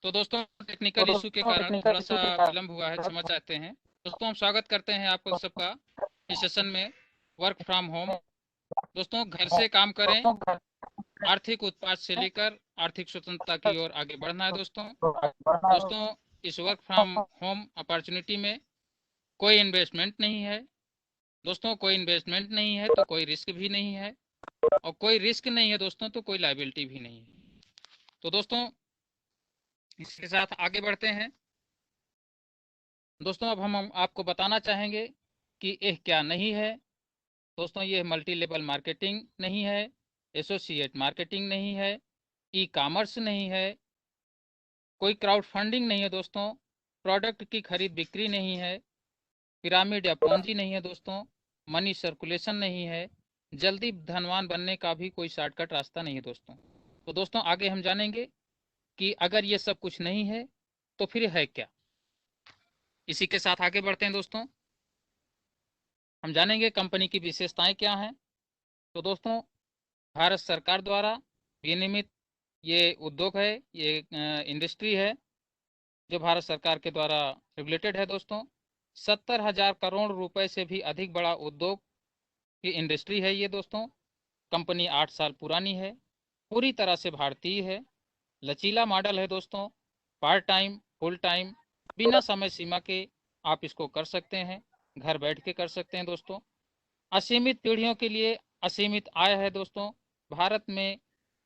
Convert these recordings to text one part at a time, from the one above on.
तो दोस्तों technical issue के कारण थोड़ा सा विलंब हुआ है, क्षमा चाहते हैं। दोस्तों हम स्वागत करते हैं आपको सबका इस सेशन में। Work from home. दोस्तों घर से काम करें, आर्थिक उत्पाद से लेकर आर्थिक स्वतंत्रता की ओर आगे बढ़ना है दोस्तों। दोस्तों इस वर्क फ्रॉम होम अपॉर्चुनिटी में कोई इन्वेस्टमेंट नहीं है। दोस्तों कोई इन्वेस्टमेंट नहीं है तो कोई रिस्क भी नहीं है, और कोई रिस्क नहीं है दोस्तों तो कोई लायबिलिटी भी नहीं है। तो दोस्तों इसके साथ आगे बढ़ते हैं। दोस्तों अब हम आपको बताना चाहेंगे कि यह क्या नहीं है। दोस्तों ये मल्टी लेवल मार्केटिंग नहीं है, एसोसिएट मार्केटिंग नहीं है, ई कॉमर्स नहीं है, कोई क्राउड फंडिंग नहीं है दोस्तों, प्रोडक्ट की खरीद बिक्री नहीं है, पिरामिड या पोंजी नहीं है दोस्तों, मनी सर्कुलेशन नहीं है, जल्दी धनवान बनने का भी कोई शॉर्टकट रास्ता नहीं है दोस्तों। तो दोस्तों आगे हम जानेंगे कि अगर ये सब कुछ नहीं है तो फिर है क्या। इसी के साथ आगे बढ़ते हैं दोस्तों। हम जानेंगे कंपनी की विशेषताएं क्या हैं। तो दोस्तों भारत सरकार द्वारा विनियमित ये उद्योग है, ये इंडस्ट्री है जो भारत सरकार के द्वारा रेगुलेटेड है दोस्तों। 70,000 करोड़ रुपए से भी अधिक बड़ा उद्योग की इंडस्ट्री है ये दोस्तों। कंपनी 8 साल पुरानी है, पूरी तरह से भारतीय है, लचीला मॉडल है दोस्तों, पार्ट टाइम फुल टाइम बिना समय सीमा के आप इसको कर सकते हैं, घर बैठ के कर सकते हैं दोस्तों। असीमित पीढ़ियों के लिए असीमित आय है दोस्तों। भारत में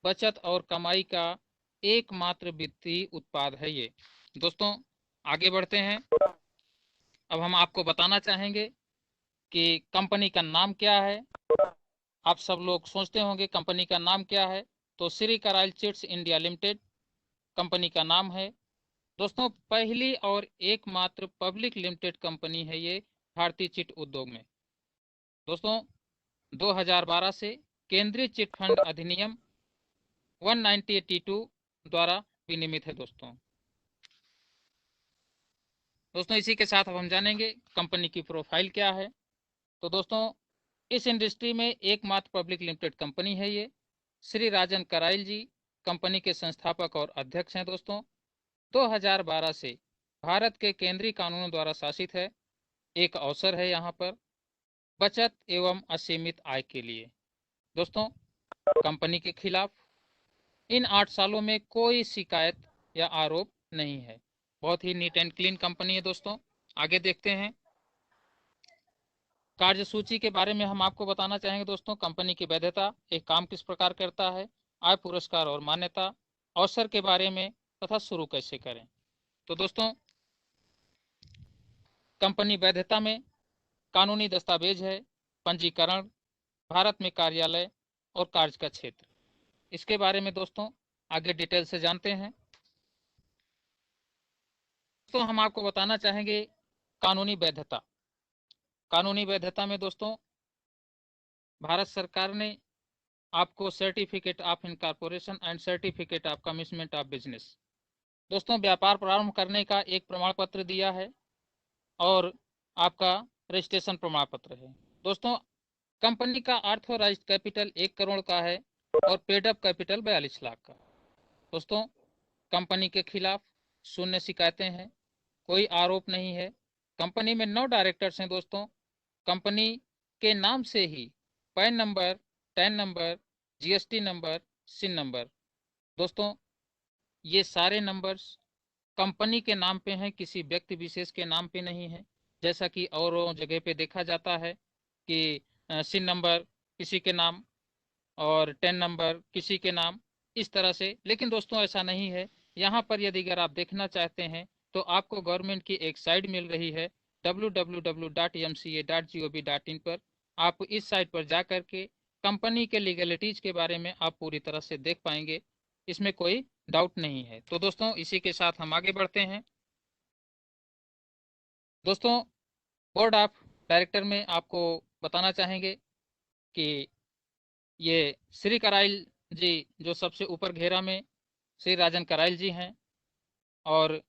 बचत और कमाई का एकमात्र वित्तीय उत्पाद है ये दोस्तों। आगे बढ़ते हैं। अब हम आपको बताना चाहेंगे कि कंपनी का नाम क्या है। आप सब लोग सोचते होंगे कंपनी का नाम क्या है, तो श्री करायल चिट्स इंडिया लिमिटेड कंपनी का नाम है दोस्तों। पहली और एकमात्र पब्लिक लिमिटेड कंपनी है ये भारतीय चिट उद्योग में दोस्तों। 2012 से केंद्रीय चिट फंड अधिनियम 1982 द्वारा विनियमित है दोस्तों। दोस्तों इसी के साथ अब हम जानेंगे कंपनी की प्रोफाइल क्या है। तो दोस्तों इस इंडस्ट्री में एकमात्र पब्लिक लिमिटेड कंपनी है ये। श्री राजन कराइल जी कंपनी के संस्थापक और अध्यक्ष हैं दोस्तों। 2012 से भारत के केंद्रीय कानूनों द्वारा शासित है। एक अवसर है यहाँ पर बचत एवं असीमित आय के लिए दोस्तों। कंपनी के खिलाफ इन 8 सालों में कोई शिकायत या आरोप नहीं है। बहुत ही नीट एंड क्लीन कंपनी है दोस्तों। आगे देखते हैं। कार्यसूची के बारे में हम आपको बताना चाहेंगे दोस्तों। कंपनी की वैधता, एक काम किस प्रकार करता है, आय पुरस्कार और मान्यता, अवसर के बारे में तथा शुरू कैसे करें। तो दोस्तों कंपनी वैधता में कानूनी दस्तावेज है, पंजीकरण, भारत में कार्यालय और कार्य का क्षेत्र, इसके बारे में दोस्तों आगे डिटेल से जानते हैं। तो हम आपको बताना चाहेंगे कानूनी वैधता। कानूनी वैधता में दोस्तों भारत सरकार ने आपको certificate of incorporation and certificate of commitment of business दोस्तों व्यापार प्रारंभ करने का एक प्रमाण पत्र दिया है, और आपका रजिस्ट्रेशन प्रमाण पत्र है दोस्तों। कंपनी का ऑथराइज्ड कैपिटल 1 करोड़ का है और पेड अप कैपिटल 42 लाख का दोस्तों। कंपनी के खिलाफ शून्य शिकायतें हैं, कोई आरोप नहीं है। कंपनी में 9 डायरेक्टर्स हैं दोस्तों। कंपनी के नाम से ही PAN number, TAN number, GST number, CIN number दोस्तों, ये सारे नंबर्स कंपनी के नाम पे हैं, किसी व्यक्ति विशेष के नाम पे नहीं है। जैसा कि और जगह पे देखा जाता है कि सिन नंबर किसी के नाम और 10 नंबर किसी के नाम, इस तरह से। लेकिन दोस्तों ऐसा नहीं है। यहाँ पर यदि अगर आप देखना चाहते हैं तो आपको गवर्नमेंट की एक साइट मिल रही है www.mca.gov.in पर। आप इस साइट पर जा करके कंपनी के लीगलिटीज के बारे में आप पूरी तरह से देख पाएंगे, इसमें कोई डाउट नहीं है। तो दोस्तों इसी के साथ हम आगे बढ़ते हैं। दोस्तों बोर्ड ऑफ डायरेक्टर में आपको बताना चाहेंगे कि ये श्री कराइल जी जो सबसे ऊपर घेरा में श्री राजन कराइल जी हैं, और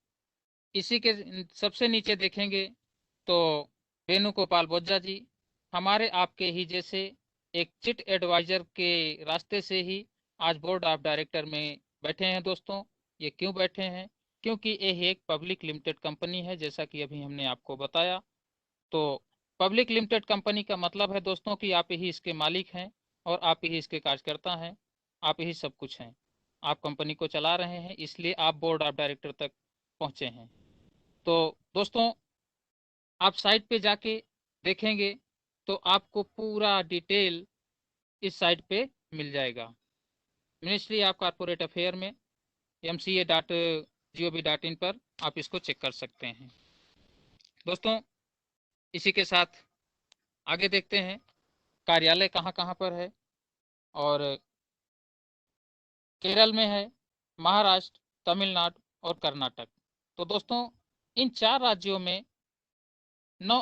इसी के सबसे नीचे देखेंगे तो वेणुगोपाल बोज्जा जी, हमारे आपके ही जैसे एक चिट एडवाइजर के रास्ते से ही आज बोर्ड ऑफ डायरेक्टर में बैठे हैं दोस्तों। ये क्यों बैठे हैं, क्योंकि ये एक पब्लिक लिमिटेड कंपनी है, जैसा कि अभी हमने आपको बताया। तो पब्लिक लिमिटेड कंपनी का मतलब है दोस्तों कि आप ही इसके मालिक हैं और आप ही इसके कार्यकर्ता हैं, आप ही सब कुछ हैं। आप कंपनी को चला रहे हैं, इसलिए आप बोर्ड ऑफ डायरेक्टर तक पहुंचे हैं। तो दोस्तों, आप साइट पे जाके देखेंगे तो आपको पूरा डिटेल इस साइट पे मिल जाएगा। मिनिस्ट्री ऑफ कॉरपोरेट अफेयर में mca.gov.in पर आप इसको चेक कर सकते हैं। दोस्तों, इसी के साथ आगे देखते हैं कार्यालय कहाँ कहाँ पर है। और केरल में है, महाराष्ट्र, तमिलनाडु और कर्नाटक। तो दोस्तों, इन 4 राज्यों में 9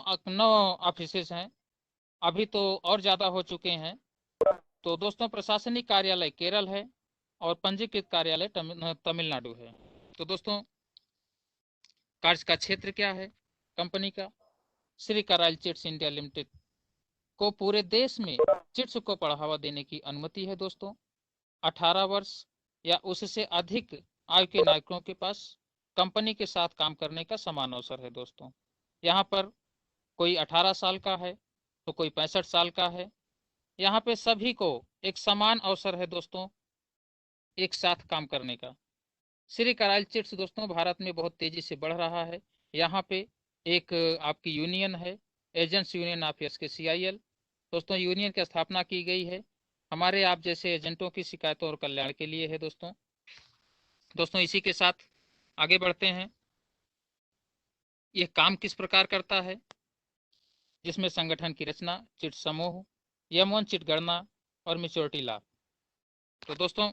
ऑफिसेस हैं। अभी तो और ज़्यादा हो चुके हैं। तो दोस्तों, प्रशासनिक कार्यालय केरल है और पंजीकृत कार्यालय तमिलनाडु है। तो दोस्तों, कार्य का क्षेत्र क्या है कंपनी का? श्री करायल चिट्स इंडिया लिमिटेड को पूरे देश में चिट्स को बढ़ावा देने की अनुमति है दोस्तों। 18 वर्ष या उससे अधिक आयु के नागरिकों के पास कंपनी के साथ काम करने का समान अवसर है दोस्तों। यहाँ पर कोई 18 साल का है तो कोई 65 साल का है। यहाँ पे सभी को एक समान अवसर है दोस्तों, एक साथ काम करने का। श्री करायल चिट्स दोस्तों भारत में बहुत तेजी से बढ़ रहा है। यहाँ पे एक आपकी यूनियन है, एजेंट्स यूनियन ऑफ SKCIL। दोस्तों, यूनियन की स्थापना की गई है हमारे आप जैसे एजेंटों की शिकायतों और कल्याण के लिए है दोस्तों। दोस्तों, इसी के साथ आगे बढ़ते हैं। यह काम किस प्रकार करता है, जिसमें संगठन की रचना, चिट समूह, M1 चिट गणना और मेच्योरिटी लाभ। तो दोस्तों,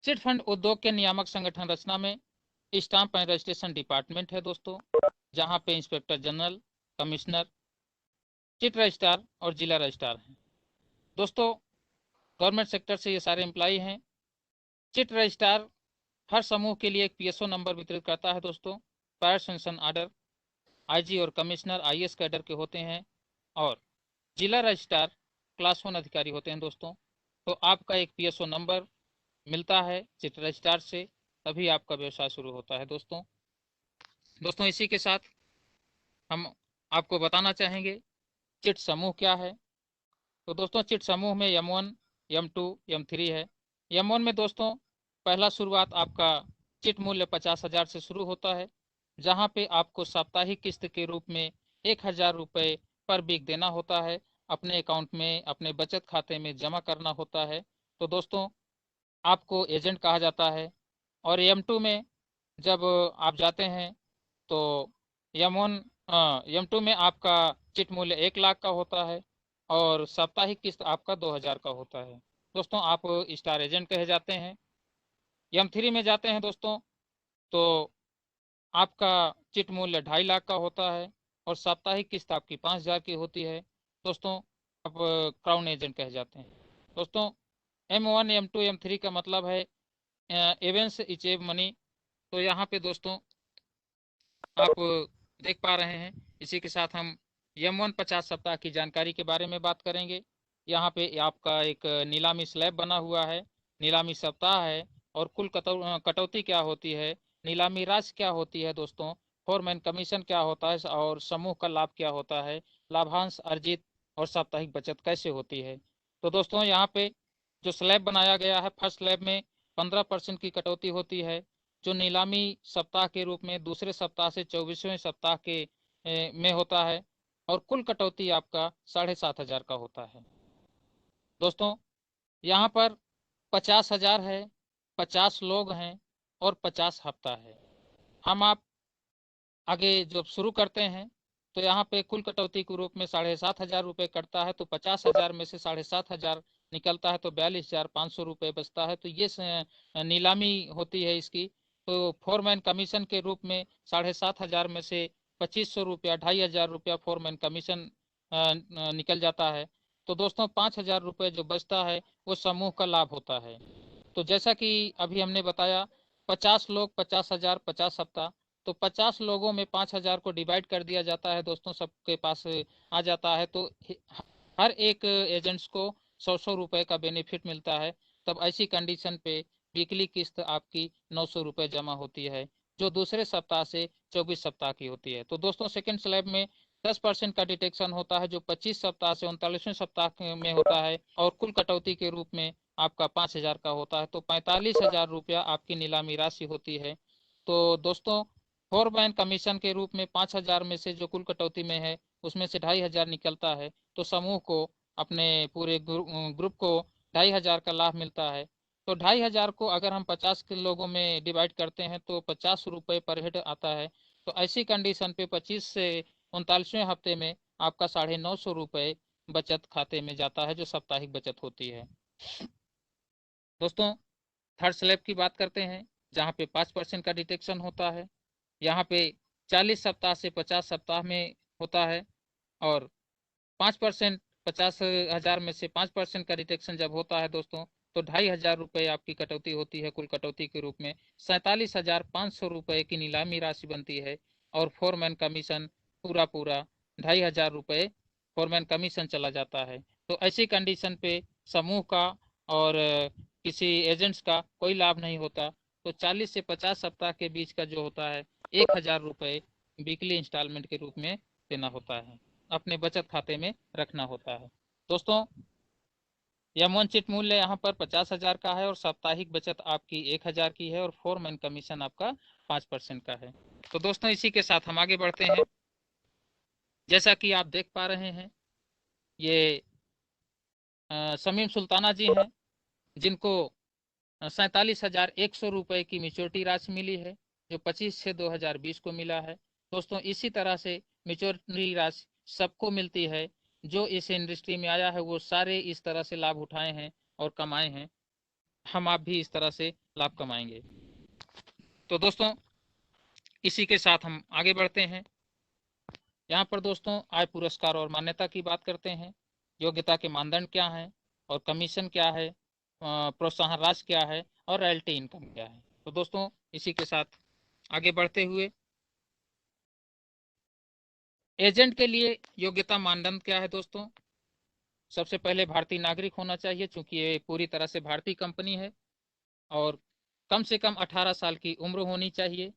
चिट फंड उद्योग के नियामक संगठन रचना में स्टाम्प एंड रजिस्ट्रेशन डिपार्टमेंट है दोस्तों, जहां पे inspector general, commissioner, chit registrar और जिला रजिस्ट्रार हैं। दोस्तों, गवर्नमेंट सेक्टर से ये सारे एम्प्लाई हैं। चिट रजिस्ट्रार हर समूह के लिए एक PSO नंबर वितरित करता है दोस्तों। प्रायर सेंशन ऑर्डर IG और कमिश्नर IS कैडर के होते हैं और जिला रजिस्ट्रार क्लास 1 अधिकारी होते हैं दोस्तों। तो आपका एक PSO नंबर मिलता है चिट रजिस्ट्रार से, तभी आपका व्यवसाय शुरू होता है दोस्तों। दोस्तों, इसी के साथ हम आपको बताना चाहेंगे चिट समूह क्या है। तो दोस्तों, चिट समूह में M1, M2, M3 है। M1 में दोस्तों पहला शुरुआत आपका चिट मूल्य 50,000 से शुरू होता है, जहां पे आपको साप्ताहिक किस्त के रूप में 1,000 रुपये पर वीक देना होता है, अपने अकाउंट में, अपने बचत खाते में जमा करना होता है। तो दोस्तों, आपको एजेंट कहा जाता है। और M2 में जब आप जाते हैं तो M1 M2 में आपका चिट मूल्य 1 लाख का होता है और साप्ताहिक किस्त आपका 2,000 का होता है। दोस्तों, आप स्टार एजेंट कहे जाते हैं। M3 में जाते हैं दोस्तों तो आपका चिट मूल्य 2.5 लाख का होता है और साप्ताहिक किस्त आपकी 5,000 की होती है। दोस्तों, आप क्राउन एजेंट कहे जाते हैं। दोस्तों, M1, M2, M3 का मतलब है एवेंस इचेव मनी। तो यहाँ पे दोस्तों आप देख पा रहे हैं। इसी के साथ हम M1 50 सप्ताह की जानकारी के बारे में बात करेंगे। यहाँ पे आपका एक नीलामी स्लैब बना हुआ है, नीलामी सप्ताह है और कुल कटौती क्या होती है, नीलामी राशि क्या होती है दोस्तों, फोरमैन कमीशन क्या होता है और समूह का लाभ क्या होता है, लाभांश अर्जित और साप्ताहिक बचत कैसे होती है। तो दोस्तों, यहाँ पे जो स्लैब बनाया गया है, फर्स्ट स्लैब में 15% की कटौती होती है, जो नीलामी सप्ताह के रूप में दूसरे सप्ताह से 24वें सप्ताह के में होता है और कुल कटौती आपका 7,500 का होता है। दोस्तों, यहाँ पर 50,000 है, 50 लोग हैं और 50 हफ्ता है। हम आप आगे जब शुरू करते हैं तो यहाँ पे कुल कटौती के रूप में 7,500 रुपये कटता है, तो 50,000 में से 7,500 निकलता है तो 42,500 रुपये बचता है। तो ये नीलामी होती है इसकी। तो फोरमैन कमीशन के रूप में 7,500 में से 2,500 रुपया, 2,500 रुपया फोरमैन कमीशन निकल जाता है। तो दोस्तों, 5,000 रुपये जो बचता है वो समूह का लाभ होता है। तो जैसा कि अभी हमने बताया, 50 लोग, 50,000, 50 सप्ताह। तो 50 लोगों में 5,000 को डिवाइड कर दिया जाता है दोस्तों, सबके पास आ जाता है। तो हर एक एजेंट्स को 100-100 रुपये का बेनिफिट मिलता है। तब ऐसी कंडीशन पे वीकली किस्त आपकी 900 रुपये जमा होती है, जो दूसरे सप्ताह से 24 सप्ताह की होती है। तो दोस्तों सेकंड स्लैब में 10% का डिटेक्शन होता है, जो 25 सप्ताह से 39वें सप्ताह में होता है, और कुल कटौती के रूप में आपका 5,000 का होता है। तो 45,000 रुपया आपकी नीलामी राशि होती है। तो दोस्तों फोरमैन कमीशन के रूप में 5,000 में से जो कुल कटौती में है उसमें से 2,500 निकलता है। तो समूह को, अपने पूरे ग्रुप को 2,500 का लाभ मिलता है। तो 2,500 को अगर हम 50 के लोगों में डिवाइड करते हैं तो 50 रुपये पर हेड आता है। तो ऐसी कंडीशन पे 25 से 39वें हफ्ते में आपका 950 रुपये बचत खाते में जाता है, जो साप्ताहिक बचत होती है। दोस्तों थर्ड स्लैब की बात करते हैं, जहाँ पे 5% का डिटेक्शन होता है। यहाँ पे 40 सप्ताह से 50 सप्ताह में होता है, और 5%, 50,000 में से 5% का डिटेक्शन जब होता है दोस्तों, तो 2,500 रुपये आपकी कटौती होती है। कुल कटौती के रूप में 47,500 रुपये की नीलामी राशि बनती है, और फोरमैन कमीशन पूरा पूरा 2,500 रुपये फोरमैन कमीशन चला जाता है। तो ऐसी कंडीशन पे समूह का और किसी एजेंट्स का कोई लाभ नहीं होता। तो 40 से 50 सप्ताह के बीच का जो होता है 1,000 रुपये वीकली इंस्टॉलमेंट के रूप में देना होता है, अपने बचत खाते में रखना होता है। दोस्तों यह मनचित मूल्य यहाँ पर 50,000 का है, और साप्ताहिक बचत आपकी 1,000 की है, और फोरमैन कमीशन आपका 5% का है। तो दोस्तों इसी के साथ हम आगे बढ़ते हैं। जैसा कि आप देख पा रहे हैं, ये शमीम सुल्ताना जी हैं, जिनको 47,100 रुपये की मेच्योरिटी राशि मिली है, जो 25/6/2020 को मिला है। दोस्तों इसी तरह से मेच्योरिटी राशि सबको मिलती है। जो इस इंडस्ट्री में आया है वो सारे इस तरह से लाभ उठाए हैं और कमाए हैं। हम आप भी इस तरह से लाभ कमाएंगे। तो दोस्तों इसी के साथ हम आगे बढ़ते हैं। यहाँ पर दोस्तों आय पुरस्कार और मान्यता की बात करते हैं। योग्यता के मानदंड क्या है, और कमीशन क्या है, प्रोत्साहन राशि क्या है, और रॉयल्टी इनकम क्या है। तो दोस्तों इसी के साथ आगे बढ़ते हुए, एजेंट के लिए योग्यता मानदंड क्या है दोस्तों। सबसे पहले भारतीय नागरिक होना चाहिए, चूंकि ये पूरी तरह से भारतीय कंपनी है, और कम से कम 18 साल की उम्र होनी चाहिए,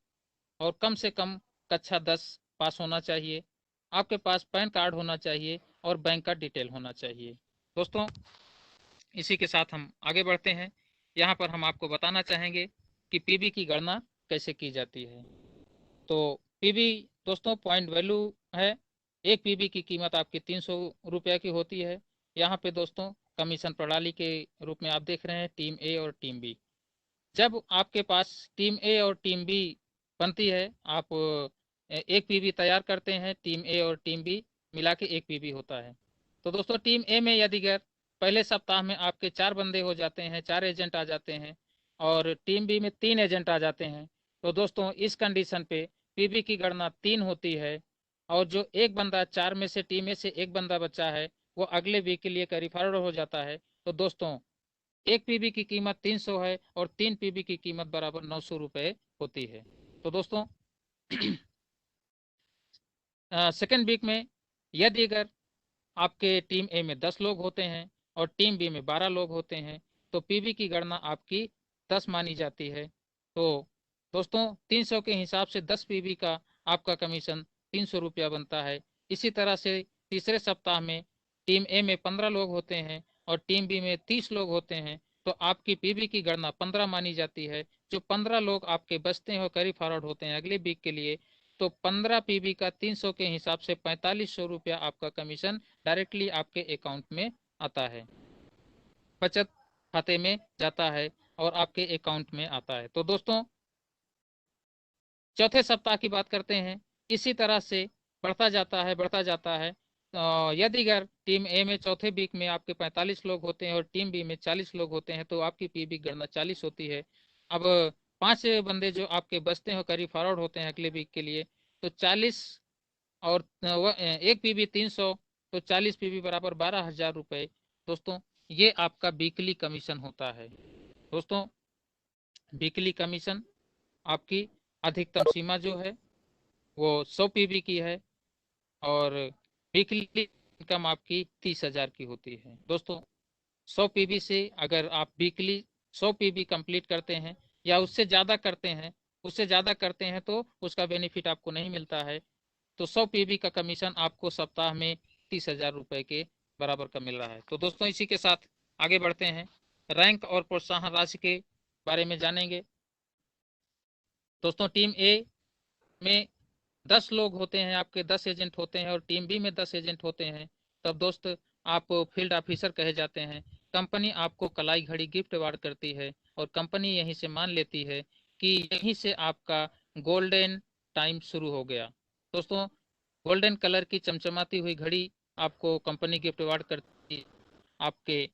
और कम से कम कक्षा 10 पास होना चाहिए। आपके पास पैन कार्ड होना चाहिए, और बैंक का डिटेल होना चाहिए। दोस्तों इसी के साथ हम आगे बढ़ते हैं। यहाँ पर हम आपको बताना चाहेंगे कि पीबी की गणना कैसे की जाती है। तो पीबी दोस्तों पॉइंट वैल्यू है। एक पीबी की कीमत आपकी 300 रुपये की होती है। यहाँ पे दोस्तों कमीशन प्रणाली के रूप में आप देख रहे हैं टीम ए और टीम बी। जब आपके पास टीम ए और टीम बी बनती है, आप एक पीबी तैयार करते हैं, टीम ए और टीम बी मिला के एक पीबी होता है। तो दोस्तों टीम ए में यदि अगर पहले सप्ताह में आपके 4 बंदे हो जाते हैं, 4 एजेंट आ जाते हैं, और टीम बी में 3 एजेंट आ जाते हैं, तो दोस्तों इस कंडीशन पे पीबी की गणना 3 होती है। और जो एक बंदा 4 में से टीम ए से एक बंदा बचा है, वो अगले वीक के लिए कैरी फॉरवर्ड हो जाता है। तो दोस्तों एक पीबी की कीमत 300 है, और 3 पीबी की कीमत बराबर 900 रुपये होती है। तो दोस्तों सेकेंड वीक में यदि अगर आपके टीम ए में 10 लोग होते हैं और टीम बी में 12 लोग होते हैं, तो पीबी की गणना आपकी 10 मानी जाती है। तो दोस्तों 300 के हिसाब से 10 पीबी का आपका कमीशन 300 रुपया बनता है। इसी तरह से तीसरे सप्ताह में टीम ए में 15 लोग होते हैं और टीम बी में 30 लोग होते हैं, तो आपकी पीबी की गणना 15 मानी जाती है। जो 15 लोग आपके बचते हैं और कैरी फॉरवर्ड होते हैं अगले वीक के लिए, तो 15 पीबी का 300 के हिसाब से 4500 रुपया आपका कमीशन डायरेक्टली आपके अकाउंट में आता है, बचत खाते में जाता है और आपके अकाउंट में आता है। तो दोस्तों चौथे सप्ताह की बात करते हैं। इसी तरह से बढ़ता जाता है, बढ़ता जाता है। यदि अगर टीम ए में चौथे वीक में आपके 45 लोग होते हैं और टीम बी में 40 लोग होते हैं, तो आपकी पीबी गणना 40 होती है। अब 5 बंदे जो आपके बचते हैं करीब फॉरवर्ड होते हैं अगले वीक के लिए, तो 40 और एक पीबी 300, तो 40 पीबी बराबर 12,000 रुपये। दोस्तों ये आपका वीकली कमीशन होता है। दोस्तों वीकली कमीशन आपकी अधिकतम सीमा जो है वो 100 पीबी की है, और वीकली इनकम आपकी 30,000 की होती है। दोस्तों 100 पीबी से अगर आप वीकली 100 पीबी कंप्लीट करते हैं या उससे ज़्यादा करते हैं तो उसका बेनिफिट आपको नहीं मिलता है। तो 100 पीबी का कमीशन आपको सप्ताह में 30,000 रुपए के बराबर का मिल रहा है। तो दोस्तों इसी के साथ आगे बढ़ते हैं, रैंक और प्रोत्साहन राशि के बारे में जानेंगे। दोस्तों टीम ए में 10 लोग होते हैं, आपके 10 एजेंट होते हैं, और टीम बी में 10 एजेंट होते हैं। तब दोस्त आप फील्ड ऑफिसर कहे जाते हैं। कंपनी आपको कलाई घड़ी गिफ्ट अवार्ड करती है और कंपनी यहीं से मान लेती है कि यहीं से आपका गोल्डन टाइम शुरू हो गया। दोस्तों गोल्डन कलर की चमचमाती हुई घड़ी आपको कंपनी गिफ्ट अवार्ड करती है आपके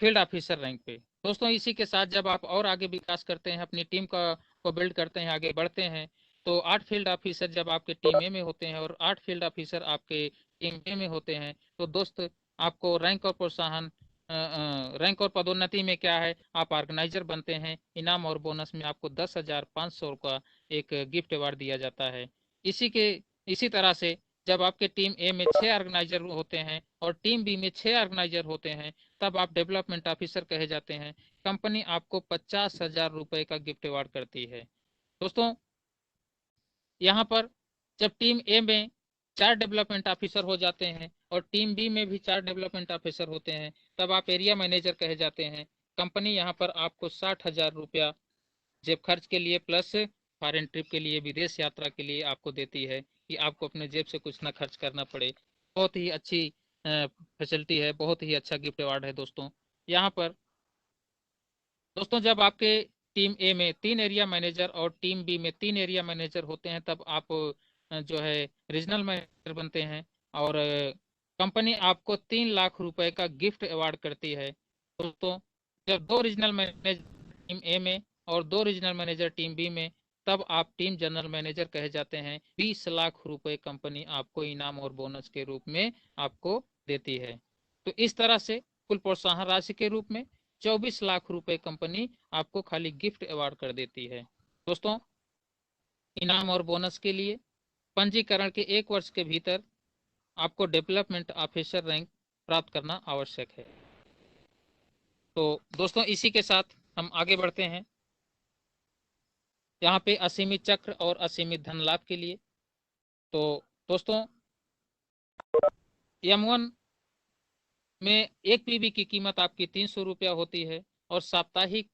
फील्ड ऑफिसर रैंक पे। दोस्तों इसी के साथ जब आप और आगे विकास करते हैं, अपनी टीम का को बिल्ड करते हैं, आगे बढ़ते हैं, तो 8 फील्ड ऑफिसर जब आपके टीम ए में होते हैं और 8 फील्ड ऑफिसर आपके टीम बी में होते हैं, तो दोस्त आपको रैंक और प्रोत्साहन रैंक और पदोन्नति में क्या है, आप ऑर्गेनाइजर बनते हैं। इनाम और बोनस में आपको 10,500 का एक गिफ्ट अवार्ड दिया जाता है। इसी तरह से जब आपके टीम ए में 6 ऑर्गेनाइजर होते हैं और टीम बी में 6 ऑर्गेनाइजर होते हैं, तब आप डेवलपमेंट ऑफिसर कहे जाते हैं। कंपनी आपको 50,000 रुपए का गिफ्ट अवार्ड करती है। दोस्तों यहाँ पर जब टीम ए में 4 डेवलपमेंट ऑफिसर हो जाते हैं और टीम बी में भी 4 डेवलपमेंट ऑफिसर होते हैं, तब आप एरिया मैनेजर कहे जाते हैं। कंपनी यहाँ पर आपको 60,000 रुपया जेब खर्च के लिए प्लस फॉरेन ट्रिप के लिए, विदेश यात्रा के लिए आपको देती है कि आपको अपने जेब से कुछ ना खर्च करना पड़े। बहुत ही अच्छी फैसिलिटी है, बहुत ही अच्छा गिफ्ट अवार्ड है दोस्तों। यहाँ पर दोस्तों जब आपके टीम ए में 3 एरिया मैनेजर और टीम बी में 3 एरिया मैनेजर होते हैं, तब आप जो है रीजनल मैनेजर बनते हैं और कंपनी आपको 3 लाख रुपए का गिफ्ट अवार्ड करती है। दोस्तों जब 2 रीजनल मैनेजर टीम ए में और 2 रीजनल मैनेजर टीम बी में, तब आप टीम जनरल मैनेजर कहे जाते हैं। 20 लाख रुपए कंपनी आपको इनाम और बोनस के रूप में आपको देती है। तो इस तरह से कुल प्रोत्साहन राशि के रूप में 24 लाख रुपए कंपनी आपको खाली गिफ्ट अवार्ड कर देती है। दोस्तों इनाम और बोनस के लिए पंजीकरण के 1 वर्ष के भीतर आपको डेवलपमेंट ऑफिसर रैंक प्राप्त करना आवश्यक है। तो दोस्तों इसी के साथ हम आगे बढ़ते हैं, यहाँ पे असीमित चक्र और असीमित धन लाभ के लिए। तो दोस्तों M1 में 1 पीबी की कीमत आपकी 300 रुपया होती है और साप्ताहिक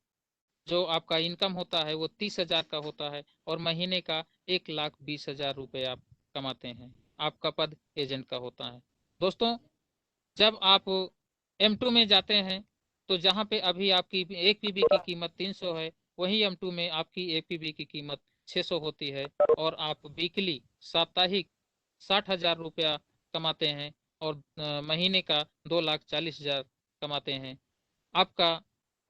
जो आपका इनकम होता है वो 30,000 का होता है और महीने का 1,20,000 रुपये आप कमाते हैं। आपका पद एजेंट का होता है। दोस्तों जब आप M2 में जाते हैं, तो जहाँ पे अभी आपकी 1 पीबी की कीमत 300 है, वहीं M2 में आपकी 1 पीबी की कीमत 600 होती है और आप वीकली साप्ताहिक 60,000 रुपया कमाते हैं और महीने का 2,40,000 कमाते हैं। आपका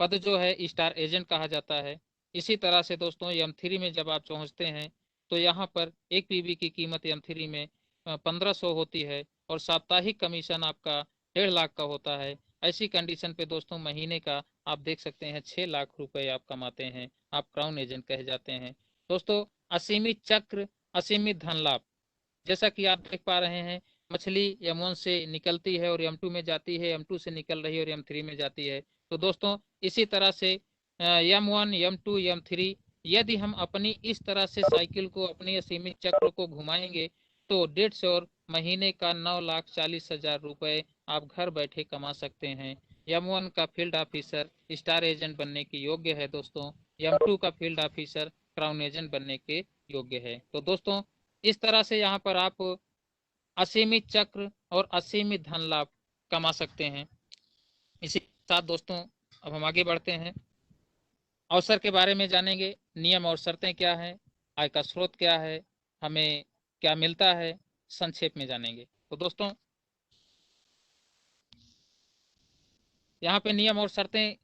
पद जो है स्टार एजेंट कहा जाता है। इसी तरह से दोस्तों M3 में जब आप पहुंचते हैं, तो यहाँ पर 1 पीबी की कीमत M3 में 1500 होती है और साप्ताहिक कमीशन आपका 1.5 लाख का होता है। ऐसी कंडीशन पे दोस्तों महीने का आप देख सकते हैं 6 लाख रुपए आप कमाते हैं। आप क्राउन एजेंट कहे जाते हैं। दोस्तों असीमित चक्र, असीमित धन लाभ, जैसा कि आप देख पा रहे हैं, मछली M1 से निकलती है और M2 में जाती है, M2 से निकल रही है और M3 में जाती है। तो दोस्तों इसी तरह से M1 M2 M3, यदि हम अपनी इस तरह से साइकिल को, अपनी असीमित चक्र को घुमाएंगे, तो 1.5 और महीने का 9,40,000 रुपए आप घर बैठे कमा सकते हैं। M1 का फील्ड ऑफिसर स्टार एजेंट बनने के योग्य है दोस्तों। M2 का फील्ड ऑफिसर क्राउन एजेंट बनने के योग्य है। तो दोस्तों इस तरह से यहाँ पर आप असीमित चक्र और असीमित धन लाभ कमा सकते हैं। इसी के साथ दोस्तों अब हम आगे बढ़ते हैं, अवसर के बारे में जानेंगे। नियम और शर्तें क्या हैं, आय का स्रोत क्या है, हमें क्या मिलता है, संक्षेप में जानेंगे। तो दोस्तों यहाँ पे नियम और शर्तें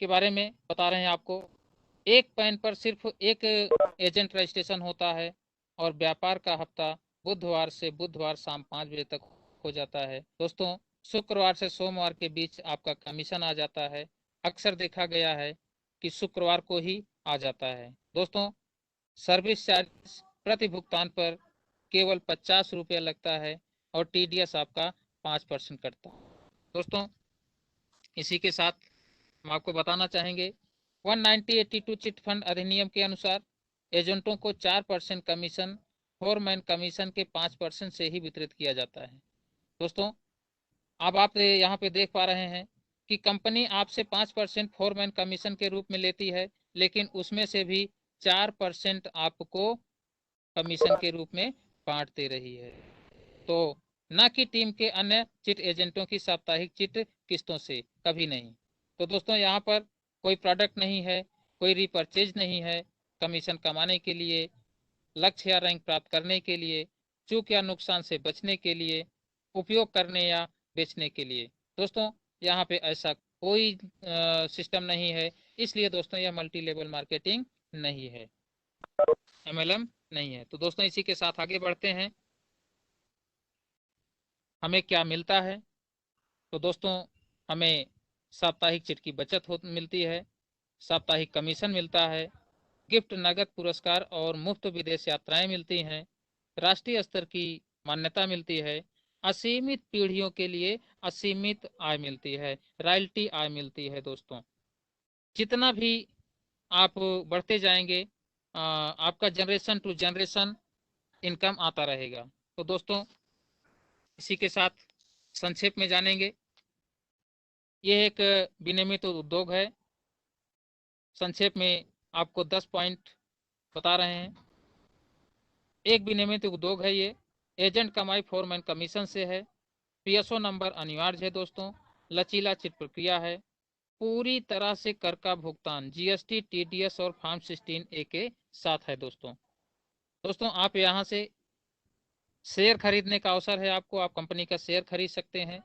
के बारे में बता रहे हैं आपको। एक पैन पर सिर्फ एक एजेंट रजिस्ट्रेशन होता है और व्यापार का हफ्ता बुधवार से बुधवार शाम 5 बजे तक हो जाता है। दोस्तों शुक्रवार से सोमवार के बीच आपका कमीशन आ जाता है। अक्सर देखा गया है कि शुक्रवार को ही आ जाता है। दोस्तों सर्विस चार्ज प्रति भुगतान पर केवल 50 रुपये लगता है और TDS आपका 5% कटता है। दोस्तों इसी के साथ हम आपको बताना चाहेंगे 19082 चिट फंड अधिनियम के अनुसार एजेंटों को 4% कमीशन फोरमैन कमीशन के 5% से ही वितरित किया जाता है। दोस्तों अब आप यहाँ पे देख पा रहे हैं कि कंपनी आपसे 5% फोरमैन कमीशन के रूप में लेती है, लेकिन उसमें से भी 4% आपको कमीशन के रूप में बांट दे रही है, तो न कि टीम के अन्य चिट एजेंटों की साप्ताहिक चिट किस्तों से, कभी नहीं। तो दोस्तों यहाँ पर कोई प्रोडक्ट नहीं है, कोई रिपर्चेज नहीं है। कमीशन कमाने के लिए, लक्ष्य या रैंक प्राप्त करने के लिए, चूक या नुकसान से बचने के लिए, उपयोग करने या बेचने के लिए। दोस्तों यहाँ पे ऐसा कोई सिस्टम नहीं है, इसलिए दोस्तों यह मल्टी लेवल मार्केटिंग नहीं है, MLM नहीं है। तो दोस्तों इसी के साथ आगे बढ़ते हैं। हमें क्या मिलता है? तो दोस्तों हमें साप्ताहिक चिट की बचत मिलती है, साप्ताहिक कमीशन मिलता है, गिफ्ट नगद पुरस्कार और मुफ्त विदेश यात्राएं मिलती हैं, राष्ट्रीय स्तर की मान्यता मिलती है, असीमित पीढ़ियों के लिए असीमित आय मिलती है, रॉयल्टी आय मिलती है। दोस्तों जितना भी आप बढ़ते जाएंगे आपका जनरेशन टू जनरेशन इनकम आता रहेगा। तो दोस्तों इसी के साथ संक्षेप में जानेंगे। ये एक विनियमित उद्योग है। संक्षेप में आपको 10 पॉइंट बता रहे हैं। एक विनियमित उद्योग है ये। एजेंट कमाई फोरमैन कमीशन से है। PSO नंबर अनिवार्य है। दोस्तों लचीला चिट प्रक्रिया है। पूरी तरह से कर का भुगतान GST TDS और फॉर्म 16A के साथ है। दोस्तों आप यहाँ से शेयर खरीदने का अवसर है आपको, आप कंपनी का शेयर खरीद सकते हैं।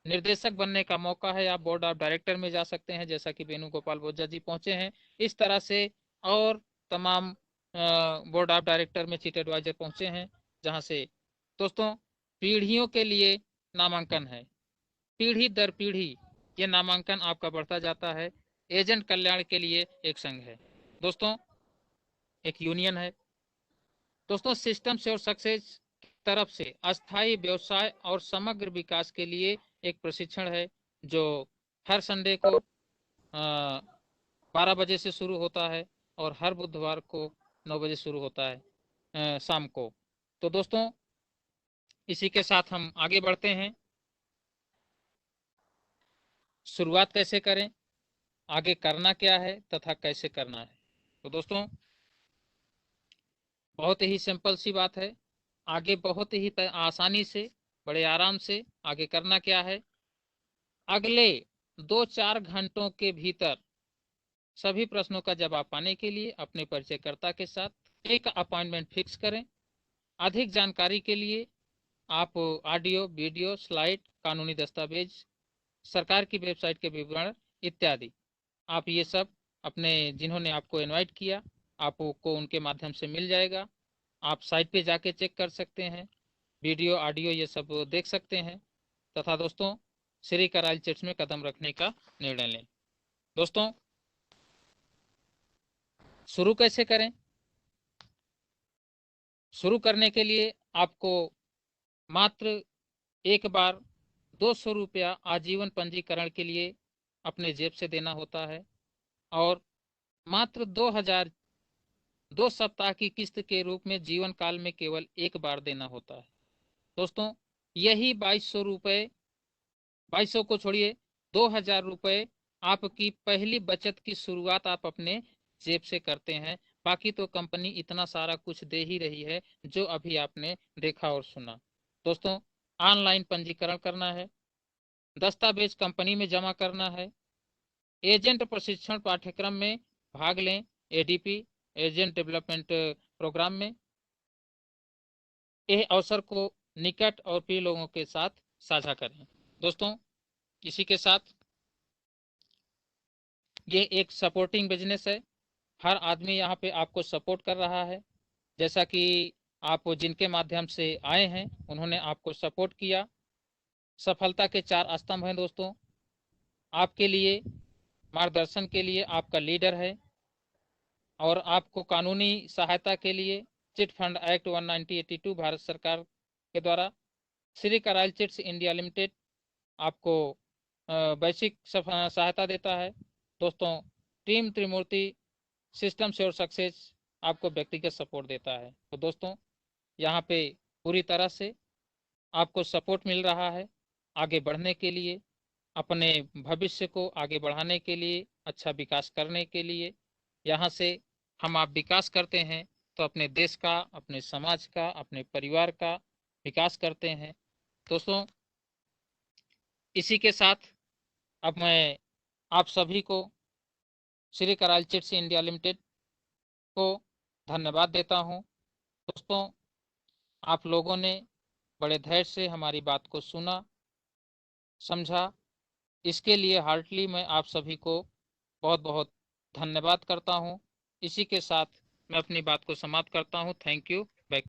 निर्देशक बनने का मौका है, आप बोर्ड ऑफ डायरेक्टर में जा सकते हैं, जैसा कि वेणुगोपाल बोज्जा जी पहुंचे हैं। इस तरह से और तमाम बोर्ड ऑफ डायरेक्टर में चिट एडवाइजर पहुंचे हैं, जहां से दोस्तों पीढ़ियों के लिए नामांकन है। पीढ़ी दर पीढ़ी ये नामांकन आपका बढ़ता जाता है। एजेंट कल्याण के लिए एक संघ है दोस्तों, एक यूनियन है। दोस्तों सिस्टम से और सक्सेस तरफ से अस्थायी व्यवसाय और समग्र विकास के लिए एक प्रशिक्षण है, जो हर संडे को 12 बजे से शुरू होता है और हर बुधवार को 9 बजे शुरू होता है शाम को। तो दोस्तों इसी के साथ हम आगे बढ़ते हैं। शुरुआत कैसे करें, आगे करना क्या है तथा कैसे करना है। तो दोस्तों बहुत ही सिंपल सी बात है। आगे बहुत ही आसानी से, बड़े आराम से आगे करना क्या है, अगले 2-4 घंटों के भीतर सभी प्रश्नों का जवाब पाने के लिए अपने परिचयकर्ता के साथ एक अपॉइंटमेंट फिक्स करें। अधिक जानकारी के लिए आप ऑडियो, वीडियो, स्लाइड, कानूनी दस्तावेज, सरकार की वेबसाइट के विवरण इत्यादि, आप ये सब अपने जिन्होंने आपको इनवाइट किया आपको उनके माध्यम से मिल जाएगा। आप साइट पे जाके चेक कर सकते हैं, वीडियो, ऑडियो ये सब देख सकते हैं, तथा दोस्तों श्री कराल चिट्स में कदम रखने का निर्णय लें। दोस्तों शुरू कैसे करें? शुरू करने के लिए आपको मात्र एक बार 200 रुपया आजीवन पंजीकरण के लिए अपने जेब से देना होता है और मात्र 2000 2 सप्ताह की किस्त के रूप में जीवन काल में केवल एक बार देना होता है। दोस्तों यही 2200 रुपये, 2200 को छोड़िए, 2000 रुपये आपकी पहली बचत की शुरुआत आप अपने जेब से करते हैं। बाकी तो कंपनी इतना सारा कुछ दे ही रही है जो अभी आपने देखा और सुना। दोस्तों ऑनलाइन पंजीकरण करना है, दस्तावेज कंपनी में जमा करना है, एजेंट प्रशिक्षण पाठ्यक्रम में भाग लें, ADP एजेंट डेवलपमेंट प्रोग्राम में। यह अवसर को निकट और प्रिय लोगों के साथ साझा करें। दोस्तों इसी के साथ ये एक सपोर्टिंग बिजनेस है। हर आदमी यहाँ पे आपको सपोर्ट कर रहा है, जैसा कि आप जिनके माध्यम से आए हैं उन्होंने आपको सपोर्ट किया। सफलता के 4 स्तंभ हैं दोस्तों। आपके लिए मार्गदर्शन के लिए आपका लीडर है और आपको कानूनी सहायता के लिए चिट फंड एक्ट 1982 भारत सरकार के द्वारा श्री कराल चिट्स इंडिया लिमिटेड आपको वैश्विक सहायता देता है। दोस्तों, टीम त्रिमूर्ति सिस्टम श्योर सक्सेस आपको व्यक्तिगत सपोर्ट देता है। तो दोस्तों, यहाँ पे पूरी तरह से आपको सपोर्ट मिल रहा है आगे बढ़ने के लिए, अपने भविष्य को आगे बढ़ाने के लिए, अच्छा विकास करने के लिए। यहाँ से हम आप विकास करते हैं तो अपने देश का, अपने समाज का, अपने परिवार का विकास करते हैं। दोस्तों, इसी के साथ अब मैं आप सभी को श्री कराल चिट्स इंडिया लिमिटेड को धन्यवाद देता हूँ। दोस्तों, आप लोगों ने बड़े धैर्य से हमारी बात को सुना, समझा, इसके लिए हार्टली मैं आप सभी को बहुत बहुत धन्यवाद करता हूँ। इसी के साथ मैं अपनी बात को समाप्त करता हूँ। Thank you. बैक